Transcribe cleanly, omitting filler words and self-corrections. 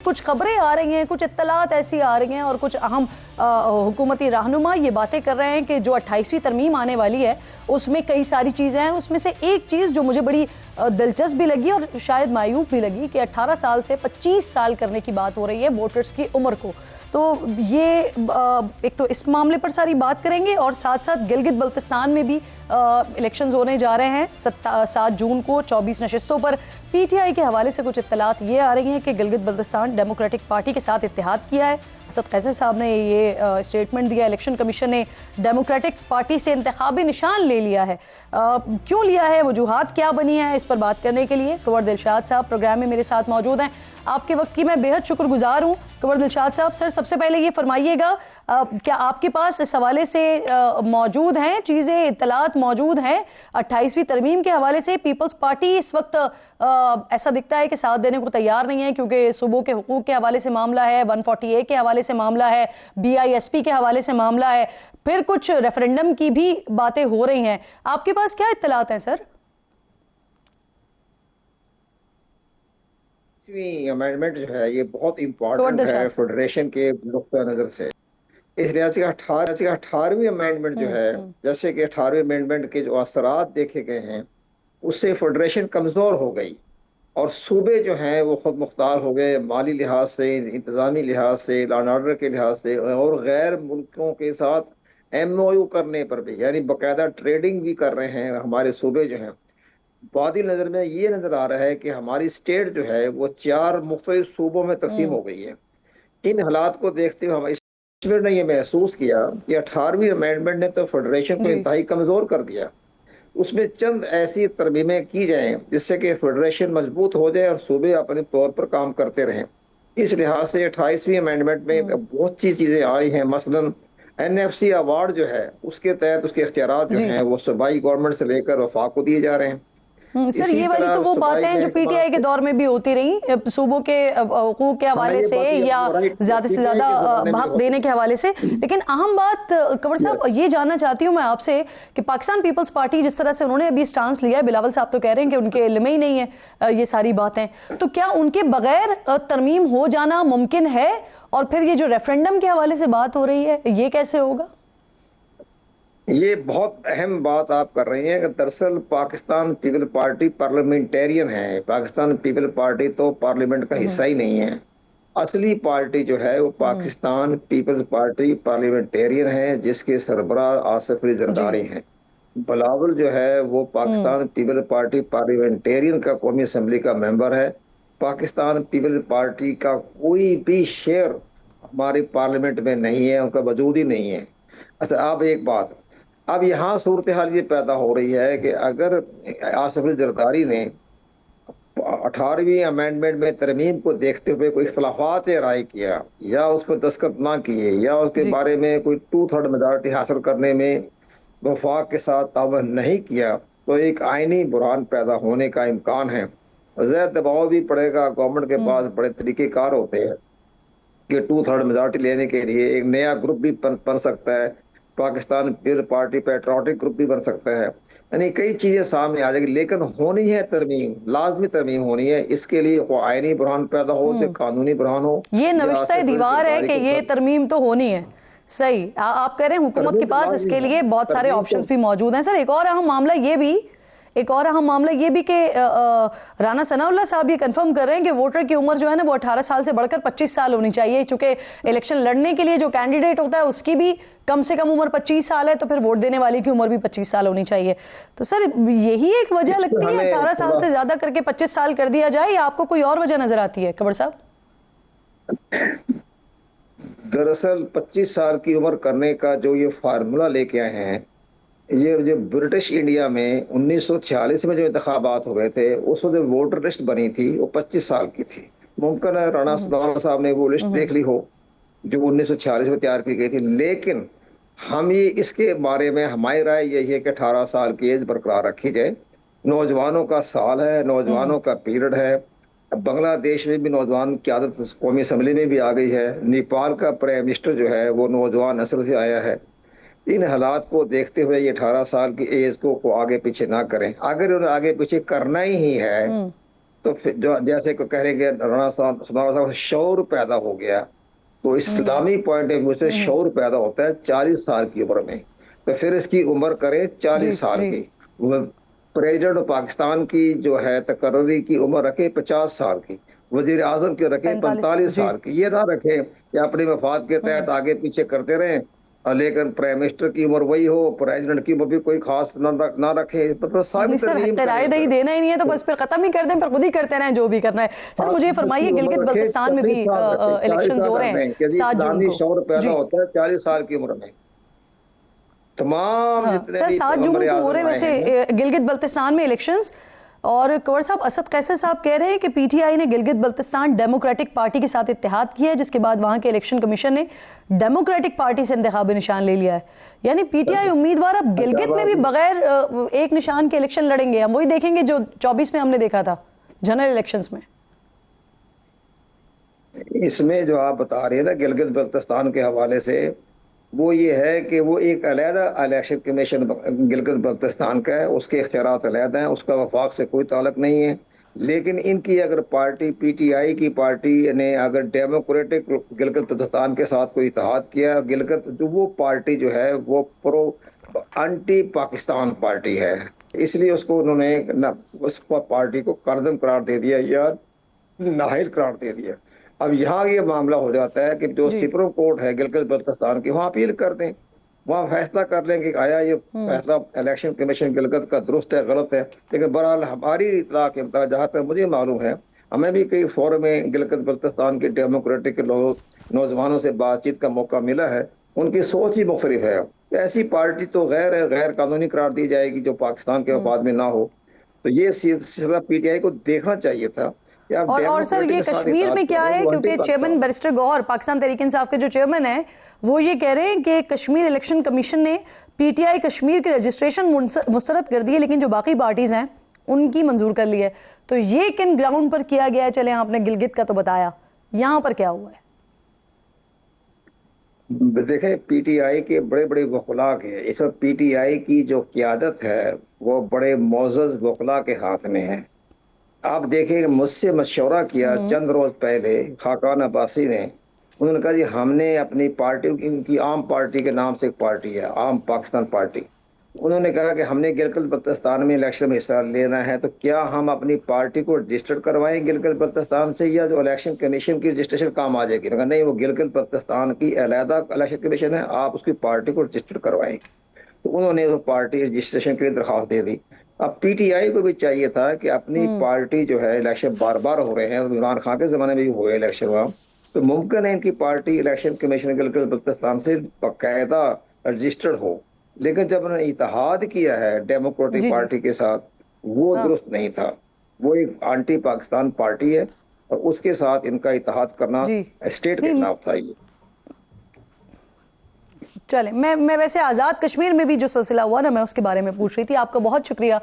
कुछ खबरें आ रही हैं, कुछ इत्तलात ऐसी आ रही हैं और कुछ अहम हुकूमती रहनुमा ये बातें कर रहे हैं कि जो 28वीं तरमीम आने वाली है उसमें कई सारी चीज़ें हैं। उसमें से एक चीज़ जो मुझे बड़ी दिलचस्प भी लगी और शायद मायूब भी लगी कि 18 साल से 25 साल करने की बात हो रही है वोटर्स की उम्र को। तो ये एक तो इस मामले पर सारी बात करेंगे और साथ साथ गिलगित बल्तिस्तान में भी इलेक्शंस होने जा रहे हैं 7 जून को 24 नशिस्तों पर। पीटीआई के हवाले से कुछ इत्तलात ये आ रही हैं कि गिलगित बल्तिस्तान डेमोक्रेटिक पार्टी के साथ इत्तेहाद किया है। असद कैसर साहब ने ये स्टेटमेंट दिया, इलेक्शन कमीशन ने डेमोक्रेटिक पार्टी से इंतखाबी निशान ले लिया है। क्यों लिया है, वजूहात क्या बनी है, इस पर बात करने के लिए कंवर दिलशाद साहब प्रोग्राम में मेरे साथ मौजूद हैं। आपके वक्त की मैं बेहद शुक्रगुजार हूँ कंवर दिलशाद साहब। सर, सबसे पहले ये फरमाइएगा, क्या आपके पास इस हवाले से मौजूद हैं चीज़ें, इत्तलात मौजूद हैं 28वीं तरमीम के हवाले से? पीपल्स पार्टी इस वक्त ऐसा दिखता है कि साथ देने को तैयार नहीं है, क्योंकि सूबों के हुकूक के हवाले से मामला है, 140A के हवाले से मामला है, BISP के हवाले से मामला है, फिर कुछ रेफरेंडम की भी बातें हो रही हैं। आपके पास क्या इत्तलात हैं सर? अमेंडमेंट जो है ये बहुत इंपॉर्टेंट है फेडरेशन के नुक्ता नजर से। इस लिहाज से 18वीं अमेंडमेंट जो है, जैसे कि 18वीं अमेंडमेंट के जो असरात देखे गए हैं उससे फेडरेशन कमजोर हो गई और सूबे जो हैं वो खुद मुख्तार हो गए, माली लिहाज से, इंतजामी लिहाज से, लॉ एंड ऑर्डर के लिहाज से, और गैर मुल्कों के साथ MOU करने पर भी, यानी बाकायदा ट्रेडिंग भी कर रहे हैं हमारे सूबे जो हैं। बादी नज़र में ये नज़र आ रहा है कि हमारी स्टेट जो है वो 4 मुख्तलिफ सूबों में तकसीम हो गई है। इन हालात को देखते हुए हम इसमें ने ये महसूस किया कि 18वीं अमेंडमेंट ने तो फेडरेशन को इंतहाई कमज़ोर कर दिया। उसमें चंद ऐसी तरमीमें की जाएं जिससे कि फेडरेशन मजबूत हो जाए और सूबे अपने तौर पर काम करते रहें। इस लिहाज से 28वीं अमेंडमेंट में बहुत सी चीज़ें आई हैं। मसलन NFC अवार्ड जो है उसके तहत उसके इख्तियारात जो हैं वो सूबाई गवर्नमेंट से लेकर वफाक को दिए जा रहे हैं। सर, ये वाली तो वो बातें हैं जो पीटीआई के दौर में भी होती रही, सूबों के हुकूक के हवाले से या ज्यादा से ज्यादा हक देने के हवाले से। लेकिन अहम बात कंवर साहब ये जानना चाहती हूँ मैं आपसे कि पाकिस्तान पीपल्स पार्टी जिस तरह से उन्होंने अभी स्टांस लिया है, बिलावल साहब तो कह रहे हैं कि उनके इल्म ही नहीं है ये सारी बातें, तो क्या उनके बगैर तरमीम हो जाना मुमकिन है? और फिर ये जो रेफरेंडम के हवाले से बात हो रही है ये कैसे होगा? ये बहुत अहम बात आप कर रही हैं कि दरअसल पाकिस्तान पीपल पार्टी पार्लियामेंटेरियन है। पाकिस्तान पीपल पार्टी तो पार्लियामेंट का हिस्सा ही नहीं है। असली पार्टी जो है वो पाकिस्तान पीपल्स पार्टी पार्लियामेंटेरियन है, जिसके सरबराह आसिफ अली जरदारी हैं। बिलावल जो है वो पाकिस्तान पीपल पार्टी पार्लियामेंटेरियन का कौमी असम्बली का मेंबर है। पाकिस्तान पीपल पार्टी का कोई भी शेयर हमारी पार्लियामेंट में नहीं है, उनका वजूद ही नहीं है। अच्छा, अब एक बात, अब यहाँ सूरत हाल ये पैदा हो रही है कि अगर आसिफ अली जरदारी ने 18वीं अमेंडमेंट में तरमीम को देखते हुए कोई इख्तलाफात राय किया या उस पर दस्तखत ना किए या उसके बारे में कोई 2/3 मेजॉरिटी हासिल करने में वफाक के साथ तावन नहीं किया, तो एक आईनी बुरहान पैदा होने का इम्कान है। ज़्यादा दबाव भी पड़ेगा। गवर्नमेंट के पास बड़े तरीक़ेकार होते हैं कि 2/3 मेजॉरिटी लेने के लिए एक नया ग्रुप भी बन सकता है, Pakistan people party patriotic group भी बन सकता है, यानी कई चीजें सामने आ जाएगी। लेकिन होनी है तरमीम, लाजमी तरमीम होनी है। इसके लिए वो आईनी बुरहान पैदा हो, जो कानूनी बुरहान हो। ये नविश्ता दीवार है कि ये तरमीम तो होनी है। सही आप कह रहे हैं, हुकूमत के पास इसके लिए बहुत सारे ऑप्शंस भी मौजूद हैं। सर, एक और अहम मामला ये भी कि राना सनाउल्लाह साहब ये कंफर्म कर रहे हैं कि वोटर की उम्र जो है ना वो 18 साल से बढ़कर 25 साल होनी चाहिए, चूंकि इलेक्शन लड़ने के लिए जो कैंडिडेट होता है उसकी भी कम से कम उम्र 25 साल है, तो फिर वोट देने वाले की उम्र भी 25 साल होनी चाहिए। तो सर, यही एक वजह लगती है 18 साल से ज्यादा करके 25 साल कर दिया जाए, या आपको कोई और वजह नजर आती है कंवर साहब? दरअसल 25 साल की उम्र करने का जो ये फार्मूला लेके आए हैं, ये जो ब्रिटिश इंडिया में 1946 में जो इंतखाबात हुए थे उस वक्त जो वोटर लिस्ट बनी थी वो 25 साल की थी। मुमकिन है राना सनाउल्लाह साहब ने वो लिस्ट देख ली हो जो 1946 में तैयार की गई थी। लेकिन हम ये इसके बारे में हमारी राय यही है कि 18 साल की एज बरकरार रखी जाए। नौजवानों का साल है, नौजवानों का पीरियड है। बांग्लादेश में भी नौजवान की आदत कौमी असम्बली में भी आ गई है। नेपाल का प्राइम मिनिस्टर जो है वो नौजवान नस्ल से आया है। इन हालात को देखते हुए ये 18 साल की एज को आगे पीछे ना करें। अगर उन्हें आगे पीछे करना ही है तो फिर जो जैसे को कह रहे कि राणा साहब शौर पैदा हो गया, तो इस्लामी पॉइंट ऑफ व्यू से शौर पैदा होता है 40 साल की उम्र में। तो फिर इसकी उम्र करे जी 40 साल जी। की। वो प्रेसिडेंट पाकिस्तान की जो है तकर्री की उम्र रखे 50 साल की, वजीर आजम की रखे 45 साल 45 जी। साल की। ये ना रखे कि अपने मफाद के तहत आगे पीछे करते रहें, और लेकिन प्राइम मिनिस्टर की उम्र वही हो, प्रेसिडेंट की उम्र भी कोई खास ना रखे, मतलब नहीं साबित सर, तरमीम हक करें रायदही फिर। देना ही नहीं है तो बस फिर खत्म ही कर दें, फिर खुद ही करते रहें जो भी करना है। सर हाँ, मुझे ये उसकी फरमाइए, गिलगित उम्र रखे बल्तिस्तान में भी 40 साल रखे, 40 इलेक्शंस साल हो रहे रख हैं दें कि जी 7 जून इस्लामी को। शौर पैदा जी होता है 40 साल की उम्र में। तमाम हाँ जितने सर, भी 7 वज़ीर जून को हो आज़म रहे हैं आए हैं, वैसे गिलगित बल्तिस्तान में इलेक्शंस। और कंवर साहब, असद कैसर साहब कह रहे हैं कि पीटीआई ने गिलगित बल्तिस्तान डेमोक्रेटिक पार्टी के साथ इत्तेहाद किया है, जिसके बाद वहां के इलेक्शन कमीशन ने डेमोक्रेटिक पार्टी से इंतखाबी निशान ले लिया है। यानी पीटीआई उम्मीदवार अब गिलगित में भी बगैर एक निशान के इलेक्शन लड़ेंगे। हम वही देखेंगे जो 24 में हमने देखा था जनरल इलेक्शंस में। इसमें जो आप बता रहे हैं ना गिलगित बल्तिस्तान के हवाले से, वो ये है कि वो एक अलहदा इलेक्शन कमीशन गिलगित बल्तिस्तान का है, उसके इख्तियारात अलहदा हैं, उसका वफाक से कोई ताल्लुक नहीं है। लेकिन इनकी अगर पार्टी पीटीआई की पार्टी ने अगर डेमोक्रेटिक गिलगित बल्तिस्तान के साथ कोई इत्तेहाद किया, गिलगित जो वो पार्टी जो है वो प्रो एंटी पाकिस्तान पार्टी है, इसलिए उसको उन्होंने उस पार्टी को करदम करार दे दिया या नाहिल करार दे दिया। अब यहाँ ये मामला हो जाता है कि जो जी सुप्रीम कोर्ट है गिलगित बल्तिस्तान की, वहाँ अपील कर दें, वहाँ फैसला कर लें कि आया ये फैसला इलेक्शन कमीशन गिलगित का दुरुस्त है गलत है। लेकिन बहरहाल हमारी इत्तला के मुताबिक जहाँ तक मुझे मालूम है, हमें भी कई फोरम में गिलगित बल्तिस्तान के डेमोक्रेटिक नौजवानों से बातचीत का मौका मिला है, उनकी सोच ही मुख्तलिफ है। ऐसी पार्टी तो गैर कानूनी करार दी जाएगी जो पाकिस्तान के मफाद में ना हो। तो ये सिलसिला पीटीआई को देखना चाहिए था कि आप और सर, डेमोक्रेटिक ये के साथ कश्मीर इत्तेहाद में क्या करें, है, वो एंटी क्योंकि चेयरमैन पाकिस्तान। बैरिस्टर गौहर, पाकिस्तान तहरीक इंसाफ के जो चेयरमैन है, वो ये कह रहे हैं कि कश्मीर इलेक्शन कमीशन ने पीटीआई कश्मीर की रजिस्ट्रेशन मुस्तरद कर दी है, लेकिन जो बाकी पार्टीज हैं उनकी मंजूर कर ली है। तो ये किन ग्राउंड पर किया गया है? चले, आपने गिलगित का तो बताया, यहां पर क्या हुआ है? देखें, पीटीआई के बड़े बड़े वकला के, इस वक्त पीटीआई की जो क़यादत है वो बड़े मोअज़्ज़ज़ वकला के हाथ में है। आप देखिए, मुझसे मशवरा किया चंद रोज पहले खाकान अब्बासी ने, उन्होंने कहा जी हमने अपनी पार्टी, इनकी आम पार्टी के नाम से एक पार्टी है, आम पाकिस्तान पार्टी, उन्होंने कहा कि हमने गिलगित बल्तिस्तान में इलेक्शन में हिस्सा लेना है, तो क्या हम अपनी पार्टी को रजिस्टर्ड करवाएं गिलगित बल्तिस्तान से, या जो इलेक्शन कमीशन की रजिस्ट्रेशन काम आ जाएगी? मैं कहा नहीं, वो गिलगित बल्तिस्तान की अलहदा इलेक्शन कमीशन है, आप उसकी पार्टी को रजिस्टर्ड करवाएं। तो उन्होंने वो पार्टी रजिस्ट्रेशन के लिए दरखास्त दे दी। अब पीटीआई को भी चाहिए था कि अपनी पार्टी जो है, इलेक्शन बार बार हो रहे हैं, इमरान खान के जमाने में भी हुए इलेक्शन वहाँ, तो मुमकिन है इनकी party election commission Gilgit Baltistan से बाकायदा रजिस्टर्ड हो। लेकिन जब उन्होंने इत्तेहाद किया है डेमोक्रेटिक जी जी। पार्टी के साथ, वो हाँ दुरुस्त नहीं था। वो एक एंटी पाकिस्तान पार्टी है और उसके साथ इनका इत्तेहाद करना जी। स्टेट के नहीं, खिलाफ था ये। चले, मैं वैसे आज़ाद कश्मीर में भी जो सिलसिला हुआ ना, मैं उसके बारे में पूछ रही थी। आपका बहुत शुक्रिया